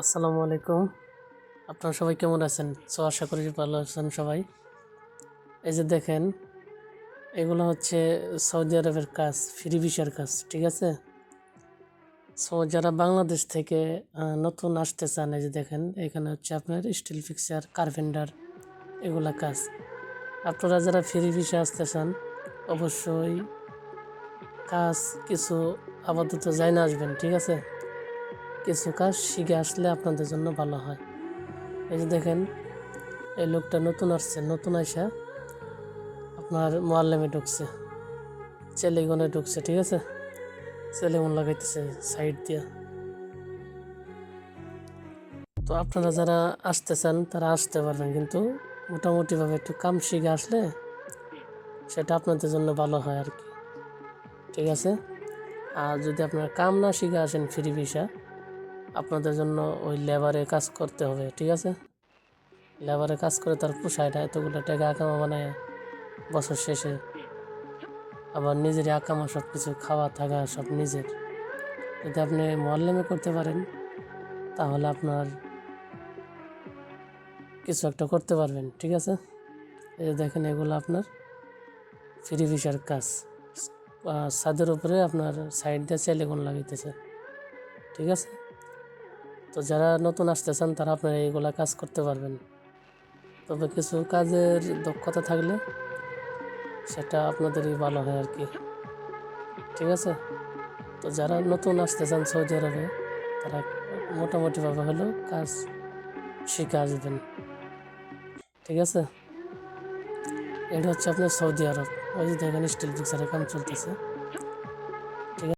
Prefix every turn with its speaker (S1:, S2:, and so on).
S1: আসসালামু আলাইকুম। আপনারা সবাই কেমন আছেন? আশা করি ভালো আছেন সবাই। এই যে দেখেন, এগুলো হচ্ছে সৌদি আরবের কাজ, ফ্রি ভিসার কাজ, ঠিক আছে? যারা বাংলাদেশ থেকে নতুন আসতে চান, এই যে দেখেন, এখানে হচ্ছে আপনার স্টিল ফিক্সার, কার্পেন্টার, এগুলা কাজ। আপনারা যারা ফ্রি ভিসা আসতে চান, অবশ্যই কাজ কিছু আপাতত জানা আসবেন, ঠিক আছে? কিছু কাজ শিখে আসলে আপনাদের জন্য ভালো হয়। এই যে দেখেন, এই লোকটা নতুন আসছে, নতুন আইসা আপনার মোয়াল্লেমে ঢুকছে, চেলিগনে ঢুকছে, ঠিক আছে? চেলিগন লাগাইতেছে সাইড দিয়া। তো আপনারা যারা আসতে চান তারা আসতে পারবেন, কিন্তু মোটামুটিভাবে একটু কাম শিখে আসলে সেটা আপনাদের জন্য ভালো হয় আর কি, ঠিক আছে? আর যদি আপনারা কাম না শিখে আসেন ফ্রি ভিসা, আপনাদের জন্য ওই লেবারে কাজ করতে হবে, ঠিক আছে? লেবারে কাজ করে তার পোষায় না, এতগুলো টাকা আকামা বানায় বছর শেষে, আবার নিজেরই আকামা, সব কিছু খাওয়া থাকা সব নিজের। যদি আপনি মোয়াল্লেমে করতে পারেন তাহলে আপনার কিছু একটা করতে পারবেন, ঠিক আছে? এই যে দেখেন, এগুলো আপনার ফ্রি ভিসার কাজ। ছাদের উপরে আপনার সাইড দিয়ে চেলিকন লাগাইতেছে, ঠিক আছে? তো যারা নতুন আসতে চান তারা আপনারা এইগুলা কাজ করতে পারবেন, তবে কিছু কাজের দক্ষতা থাকলে সেটা আপনাদেরই ভালো হয় আর কি, ঠিক আছে? তো যারা নতুন আসতে চান সৌদি আরবে, তারা মোটামুটিভাবে হলেও কাজ শিখে আসবেন, ঠিক আছে? এটা হচ্ছে আপনার সৌদি আরব। ওই যে দেখেন, স্টিল ফিক্সারের কাম চলতেছে।